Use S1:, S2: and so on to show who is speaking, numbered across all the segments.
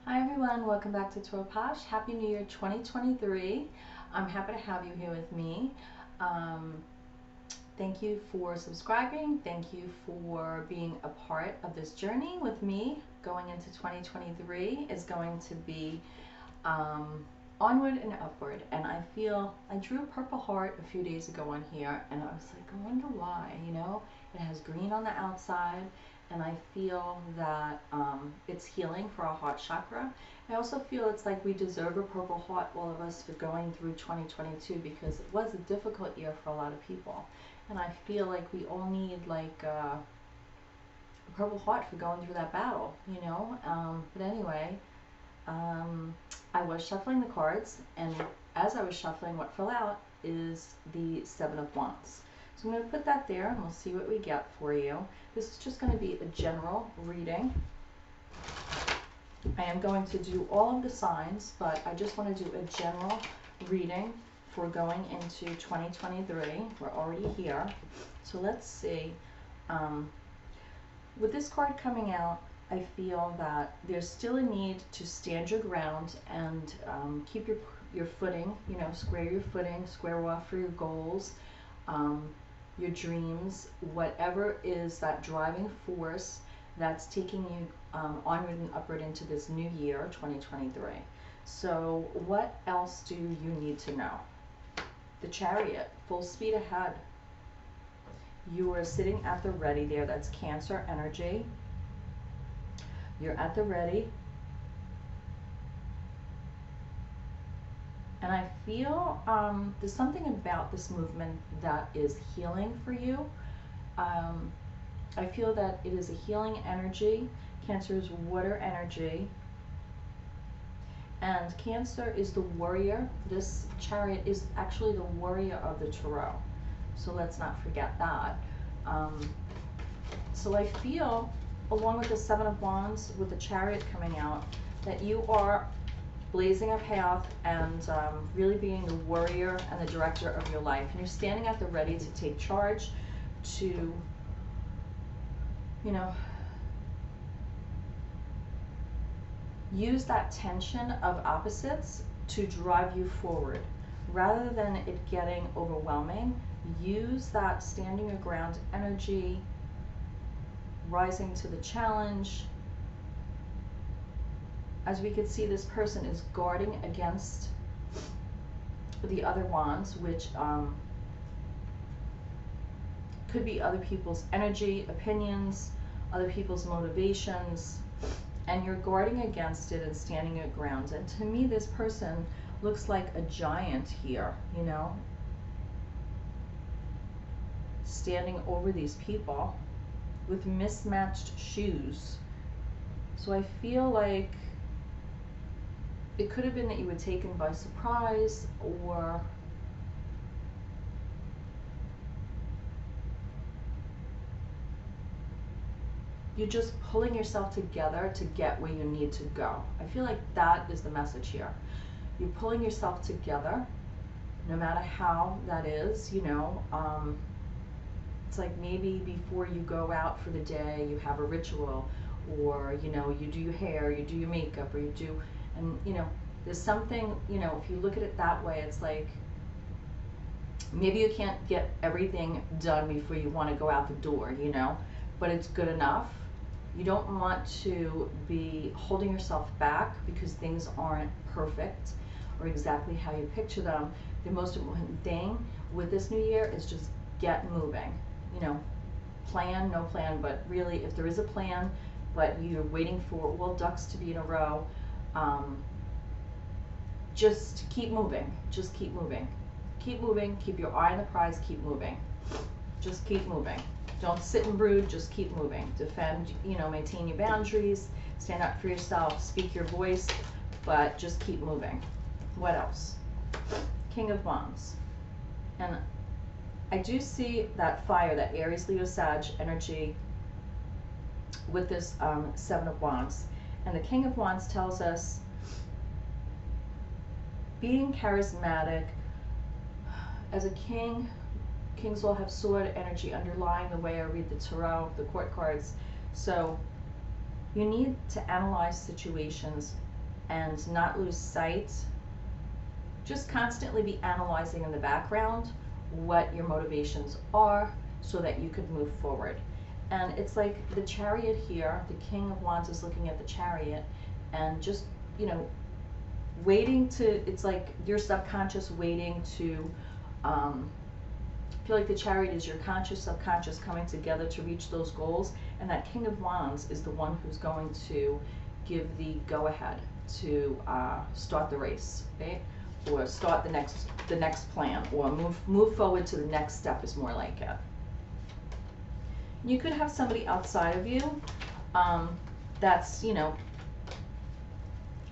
S1: Hi everyone, welcome back to POSH. Happy New Year 2023. I'm happy to have you here with me. Um, Thank you for subscribing. Thank you for being a part of this journey with me. Going into 2023 is going to be onward and upward. And I drew a purple heart a few days ago on here, and I was like, I wonder why, It has green on the outside, and I feel that it's healing for our heart chakra. I also feel it's like we deserve a purple heart, all of us, for going through 2022, because it was a difficult year for a lot of people. And I feel like we all need like a purple heart for going through that battle. But anyway, I was shuffling the cards, and as I was shuffling, what fell out is the Seven of Wands. So I'm going to put that there, and we'll see what we get for you. This is just going to be a general reading. I am going to do all of the signs, but I just want to do a general reading for going into 2023. We're already here. So let's see. With this card coming out, I feel that there's still a need to stand your ground and keep your footing, square your footing, square off for your goals, your dreams, whatever is that driving force that's taking you onward and upward into this new year, 2023. So what else do you need to know? The Chariot, full speed ahead. You are sitting at the ready there. That's Cancer energy. You're at the ready. And I feel there's something about this movement that is healing for you. I feel that it is a healing energy. Cancer is water energy. And Cancer is the warrior. This Chariot is actually the warrior of the Tarot. So let's not forget that. So I feel, along with the Seven of Wands, with the Chariot coming out, that you are blazing a path and really being the warrior and the director of your life. And you're standing at the ready to take charge, to, use that tension of opposites to drive you forward. Rather than it getting overwhelming, use that standing your ground energy, rising to the challenge. As we could see, this person is guarding against the other wands, which could be other people's energy, opinions, other people's motivations, and you're guarding against it and standing your ground. And to me, this person looks like a giant here, standing over these people with mismatched shoes. So I feel like it could have been that you were taken by surprise, or you're just pulling yourself together to get where you need to go. I feel like that is the message here. You're pulling yourself together, no matter how that is, It's like maybe before you go out for the day, you have a ritual, or, you do your hair, you do your makeup, or you do, and, there's something, if you look at it that way, it's like, maybe you can't get everything done before you want to go out the door, but it's good enough. You don't want to be holding yourself back because things aren't perfect or exactly how you picture them. The most important thing with this new year is just get moving. Plan, no plan, but really, if there is a plan, but you're waiting for all ducks to be in a row, just keep moving. Just keep moving. Keep moving. Keep your eye on the prize. Keep moving. Just keep moving. Don't sit and brood. Just keep moving. Defend, maintain your boundaries. Stand up for yourself. Speak your voice. But just keep moving. What else? King of Wands. And I do see that fire, that Aries, Leo, Sag energy with this Seven of Wands. And the King of Wands tells us being charismatic. As a king, kings all have sword energy underlying the way I read the tarot, the court cards. So you need to analyze situations and not lose sight. Just constantly be analyzing in the background what your motivations are so that you could move forward. And it's like the Chariot here, the King of Wands is looking at the Chariot and just, you know, waiting to, it's like your subconscious waiting to, feel like the Chariot is your conscious, subconscious coming together to reach those goals. And that King of Wands is the one who's going to give the go-ahead to start the race, right? Or start the next plan, or move forward to the next step is more like it. You could have somebody outside of you that's, you know,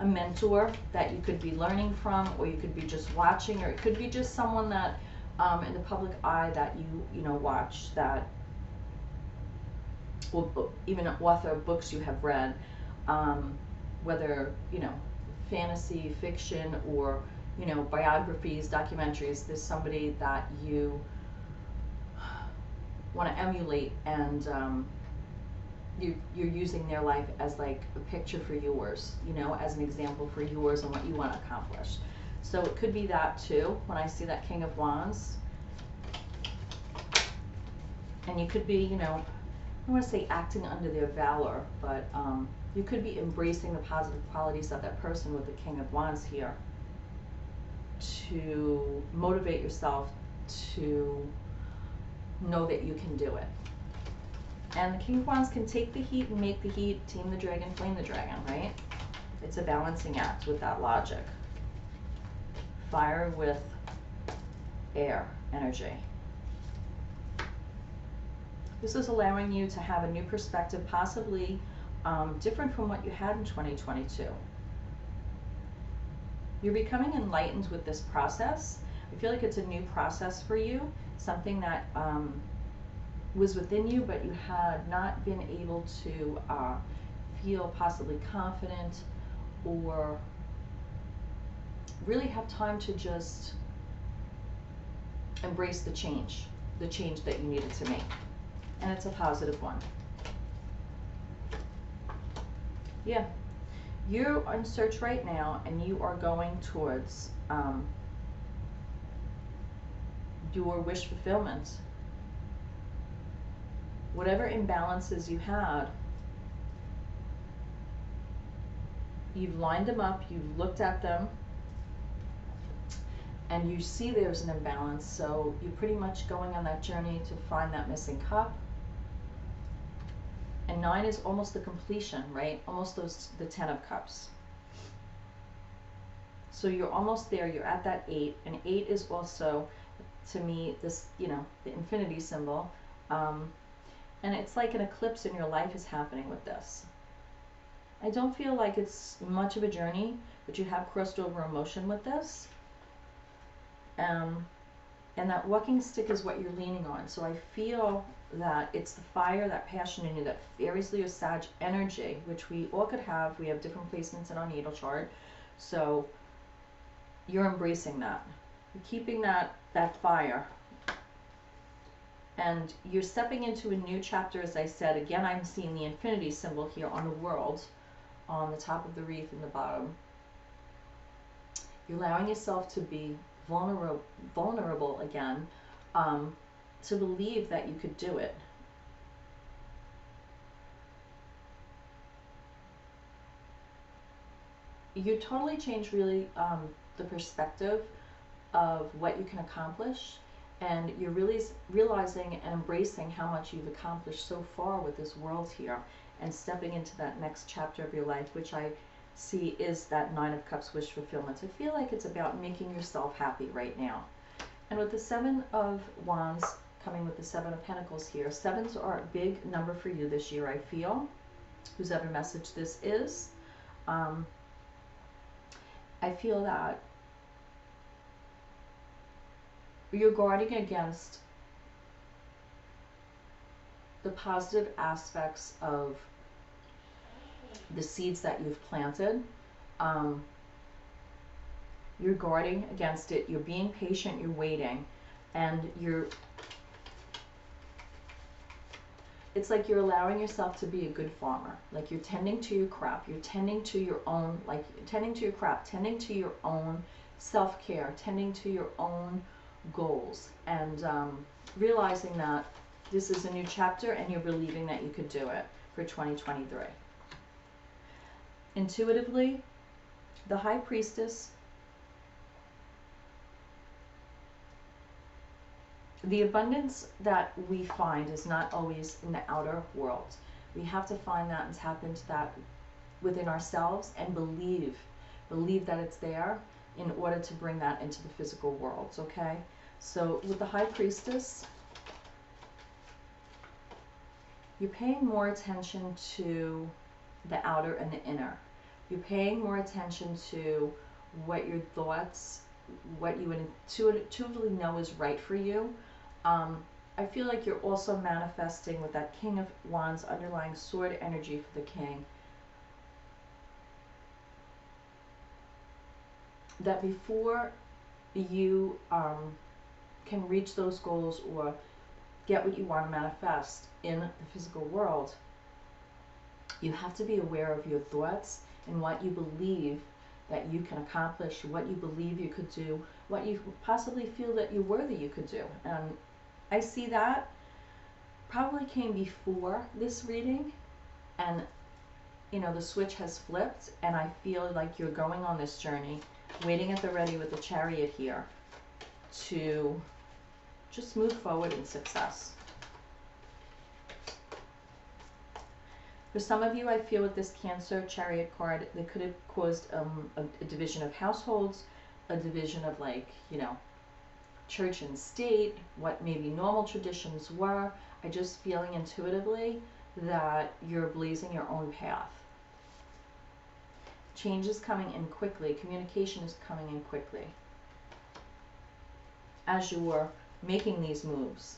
S1: a mentor that you could be learning from, or you could be just watching, or it could be just someone that in the public eye that you know, watch, that, or even an author of books you have read, whether, you know, fantasy, fiction, or, you know, biographies, documentaries. There's somebody that you want to emulate, and you're using their life as like a picture for yours, you know, as an example for yours and what you want to accomplish. So it could be that too, when I see that King of Wands. And you could be, you know, I don't want to say acting under their valor, but you could be embracing the positive qualities of that person with the King of Wands here to motivate yourself to know that you can do it. And the King of Wands can take the heat and make the heat, tame the dragon, flame the dragon, right? It's a balancing act with that logic. Fire with air energy. This is allowing you to have a new perspective, possibly different from what you had in 2022. You're becoming enlightened with this process. I feel like it's a new process for you, something that was within you, but you had not been able to feel possibly confident or really have time to just embrace the change that you needed to make. And it's a positive one. Yeah. You're on search right now, and you are going towards your wish fulfillment. Whatever imbalances you had, you've lined them up, you've looked at them, and you see there's an imbalance, so you're pretty much going on that journey to find that missing cup. And 9 is almost the completion, right? Almost the 10 of cups. So you're almost there, you're at that 8, and 8 is also, to me, this, you know, the infinity symbol. And it's like an eclipse in your life is happening with this. I don't feel like it's much of a journey, but you have crossed over emotion with this. And that walking stick is what you're leaning on. So I feel that it's the fire, that passion in you, that Aries, Leo, Sag energy, which we all could have. We have different placements in our natal chart. So you're embracing that. You're keeping that fire. And you're stepping into a new chapter, as I said. Again, I'm seeing the infinity symbol here on the world, on the top of the wreath in the bottom. You're allowing yourself to be vulnerable again, to believe that you could do it. You totally change really the perspective of what you can accomplish, and you're really realizing and embracing how much you've accomplished so far with this world here, and stepping into that next chapter of your life, which I see is that 9 of Cups wish fulfillment. I feel like it's about making yourself happy right now. And with the 7 of Wands coming with the 7 of Pentacles here, 7s are a big number for you this year, I feel. Whoever message this is, I feel that you're guarding against the positive aspects of the seeds that you've planted. You're guarding against it. You're being patient. You're waiting, and you're it's like you're allowing yourself to be a good farmer. Like you're tending to your crop, you're tending to your own, like tending to your crop, tending to your own self-care, tending to your own goals, and realizing that this is a new chapter and you're believing that you could do it for 2023. Intuitively, the High Priestess, the abundance that we find is not always in the outer world. We have to find that and tap into that within ourselves and believe that it's there in order to bring that into the physical world, okay? So with the High Priestess, you're paying more attention to the outer and the inner. You're paying more attention to what your thoughts, what you intuitively know is right for you. I feel like you're also manifesting with that King of Wands underlying sword energy for the King. That before you can reach those goals or get what you want to manifest in the physical world, you have to be aware of your thoughts and what you believe that you can accomplish, what you believe you could do, what you possibly feel that you're worthy you could do. And I see that probably came before this reading, and you know, the switch has flipped, and I feel like you're going on this journey, waiting at the ready with the Chariot here to just move forward in success. For some of you, I feel with this Cancer Chariot card, they could have caused a division of households, a division of, like, you know, church and state, what maybe normal traditions were. I just feeling intuitively that you're blazing your own path. Change is coming in quickly. Communication is coming in quickly as you're making these moves.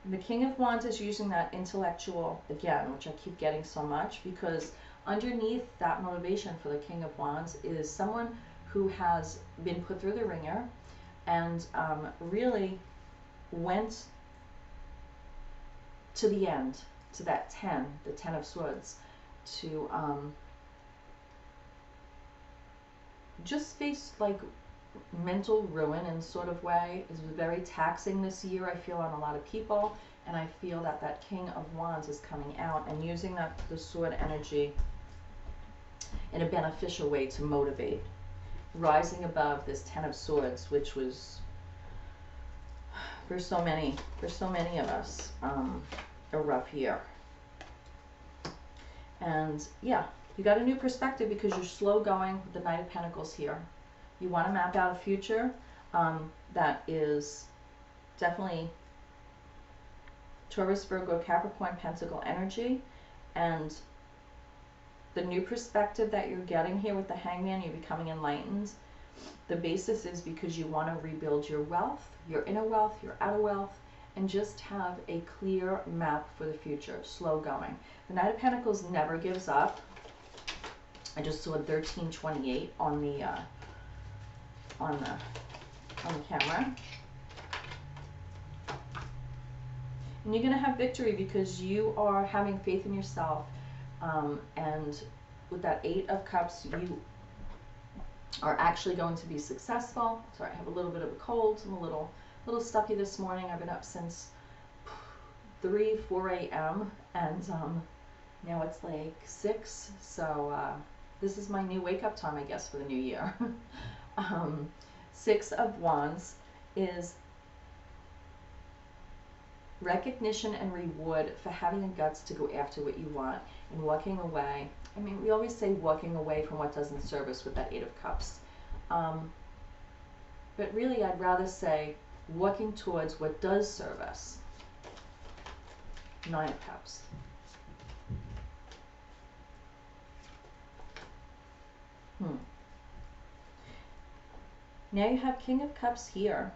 S1: And the King of Wands is using that intellectual, again, which I keep getting so much, because underneath that motivation for the King of Wands is someone who has been put through the ringer and really went to the end, to that 10, the 10 of Swords, to just face like mental ruin in sort of way. Is very taxing this year, I feel, on a lot of people, and I feel that that King of Wands is coming out and using that the sword energy in a beneficial way to motivate, rising above this 10 of Swords, which was for so many of us a rough year. And yeah, you got a new perspective because you're slow going with the Knight of Pentacles here. You want to map out a future that is definitely Taurus, Virgo, Capricorn, Pentacle energy. And the new perspective that you're getting here with the Hangman, you're becoming enlightened. The basis is because you want to rebuild your wealth, your inner wealth, your outer wealth, and just have a clear map for the future, slow going. The Knight of Pentacles never gives up. I just saw 1328 on the camera. And you're going to have victory because you are having faith in yourself. And with that 8 of Cups, you are actually going to be successful. Sorry, I have a little bit of a cold. I'm a little stuffy this morning. I've been up since 4 a.m. and now it's like 6. So this is my new wake-up time, I guess, for the new year. 6 of Wands is recognition and reward for having the guts to go after what you want and walking away. I mean, we always say walking away from what doesn't serve us with that 8 of Cups. But really, I'd rather say walking towards what does serve us. 9 of Cups. Now you have King of Cups here.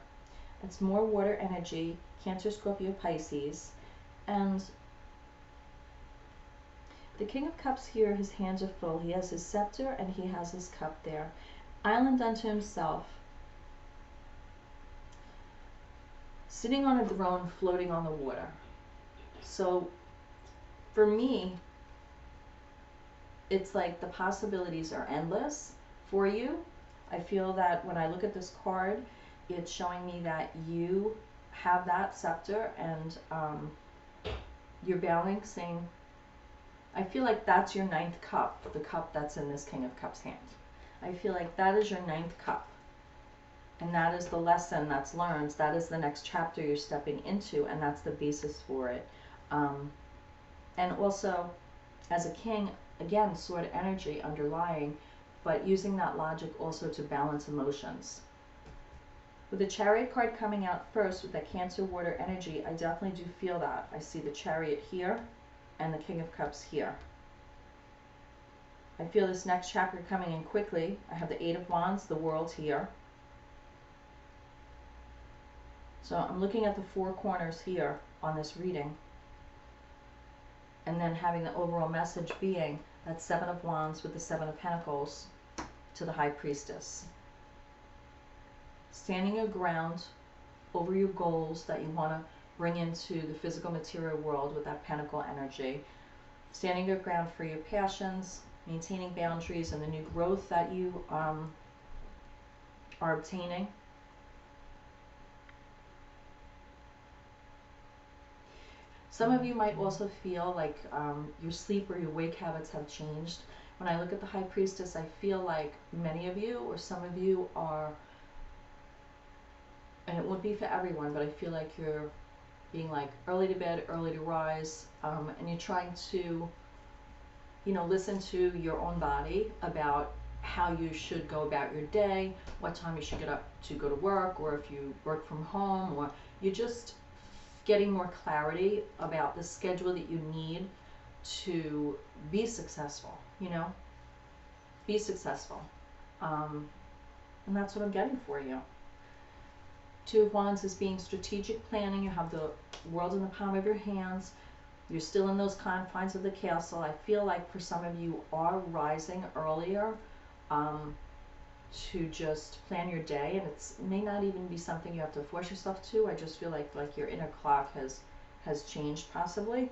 S1: It's more water energy, Cancer, Scorpio, Pisces. And the King of Cups here, his hands are full. He has his scepter and he has his cup there. Island unto himself. Sitting on a throne, floating on the water. So for me, it's like the possibilities are endless for you. I feel that when I look at this card, it's showing me that you have that scepter, and you're balancing. I feel like that's your ninth cup, the cup that's in this King of Cups hand. I feel like that is your ninth cup. And that is the lesson that's learned. That is the next chapter you're stepping into, and that's the basis for it. And also, as a king, again, sword energy underlying, but using that logic also to balance emotions. With the Chariot card coming out first with that Cancer water energy, I definitely do feel that. I see the Chariot here and the King of Cups here. I feel this next chapter coming in quickly. I have the Eight of Wands, the World here. So I'm looking at the four corners here on this reading. And then having the overall message being that Seven of Wands with the Seven of Pentacles to the High Priestess. Standing your ground over your goals that you want to bring into the physical material world with that Pentacle energy. Standing your ground for your passions, maintaining boundaries and the new growth that you are obtaining. Some of you might also feel like your sleep or your wake habits have changed. When I look at the High Priestess, I feel like many of you or some of you are, and it won't be for everyone, but I feel like you're being like early to bed, early to rise, and you're trying to, you know, listen to your own body about how you should go about your day, what time you should get up to go to work, or if you work from home, or you're just getting more clarity about the schedule that you need to be successful, you know, be successful. And that's what I'm getting for you. Two of Wands is being strategic planning. You have the world in the palm of your hands. You're still in those confines of the castle. I feel like for some of you are rising earlier to just plan your day, and it may not even be something you have to force yourself to. I just feel like your inner clock has changed possibly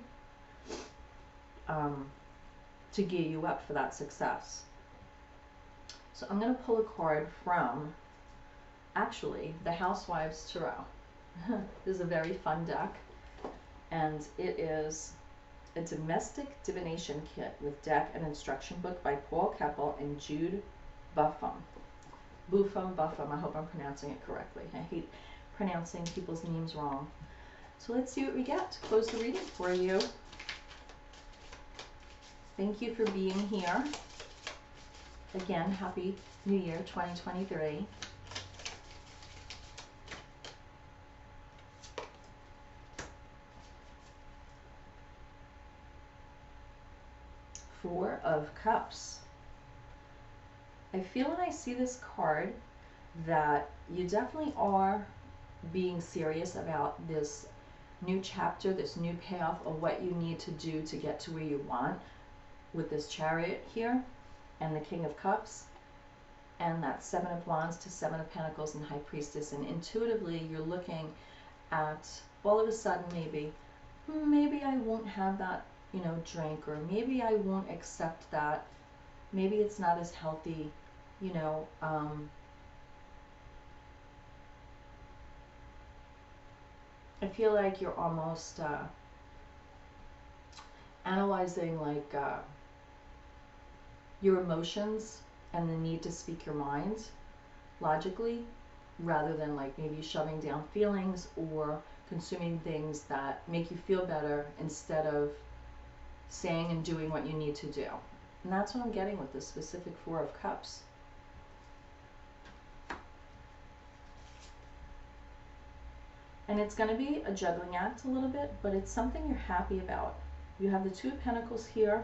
S1: to gear you up for that success. So I'm going to pull a card from actually the Housewives Tarot. This is a very fun deck, and it is a domestic divination kit with deck and instruction book by Paul Keppel and Jude Buffum. Buffum, I hope I'm pronouncing it correctly. I hate pronouncing people's names wrong. So let's see what we get to close the reading for you. Thank you for being here. Again, Happy New Year 2023. Four of Cups. I feel when I see this card that you definitely are being serious about this new chapter, this new path of what you need to do to get to where you want, with this Chariot here and the King of Cups and that Seven of Wands to Seven of Pentacles and High Priestess. And intuitively you're looking at, all of a sudden, maybe I won't have that, you know, drink, or maybe I won't accept that, maybe it's not as healthy, you know. I feel like you're almost analyzing your emotions and the need to speak your mind logically, rather than maybe shoving down feelings or consuming things that make you feel better instead of saying and doing what you need to do. And that's what I'm getting with this specific Four of Cups. And it's going to be a juggling act a little bit, but it's something you're happy about. You have the Two of Pentacles here,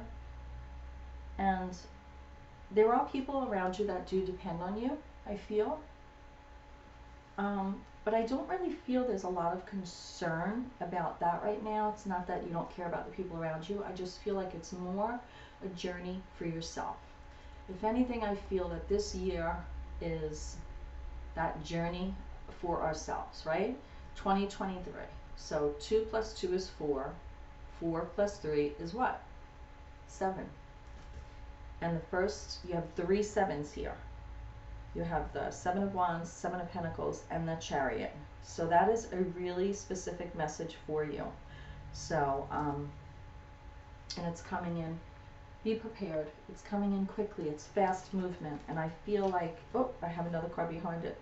S1: and there are people around you that do depend on you, I feel. But I don't really feel there's a lot of concern about that right now. It's not that you don't care about the people around you. I just feel like it's more a journey for yourself. If anything, I feel that this year is that journey for ourselves, right? 2023. So 2 plus 2 is 4. 4 plus 3 is what? 7. And the first, you have 3 sevens here. You have the 7 of Wands, 7 of Pentacles, and the Chariot. So that is a really specific message for you. So, and it's coming in. Be prepared. It's coming in quickly. It's fast movement. And I feel like, oh, I have another card behind it.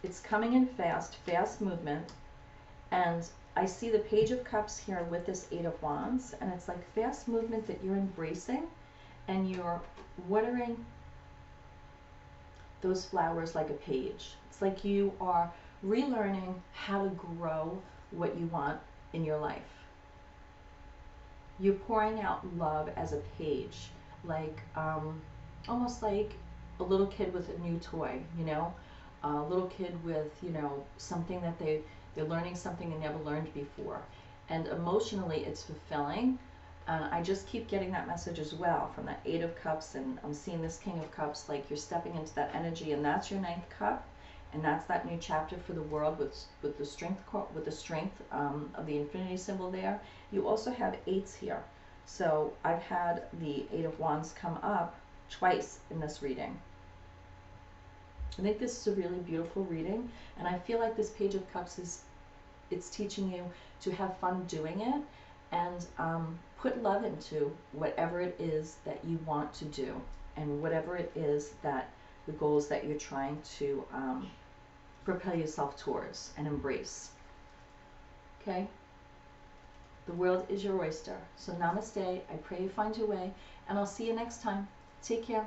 S1: It's coming in fast, fast movement. And I see the Page of Cups here with this 8 of Wands. And it's like fast movement that you're embracing. And you're watering those flowers like a page. It's like you are relearning how to grow what you want in your life. You're pouring out love as a page, like almost like a little kid with a new toy, you know, a little kid with, you know, something that they're learning something they never learned before. And emotionally, it's fulfilling. I just keep getting that message as well from that 8 of Cups, and I'm seeing this King of Cups, like you're stepping into that energy, and that's your 9th cup, and that's that new chapter for the world with the strength of the infinity symbol there. You also have 8s here, so I've had the 8 of Wands come up twice in this reading. I think this is a really beautiful reading, and I feel like this Page of Cups it's teaching you to have fun doing it, and put love into whatever it is that you want to do, and whatever it is that the goals that you're trying to propel yourself towards and embrace. Okay? The world is your oyster. So namaste. I pray you find your way, and I'll see you next time. Take care.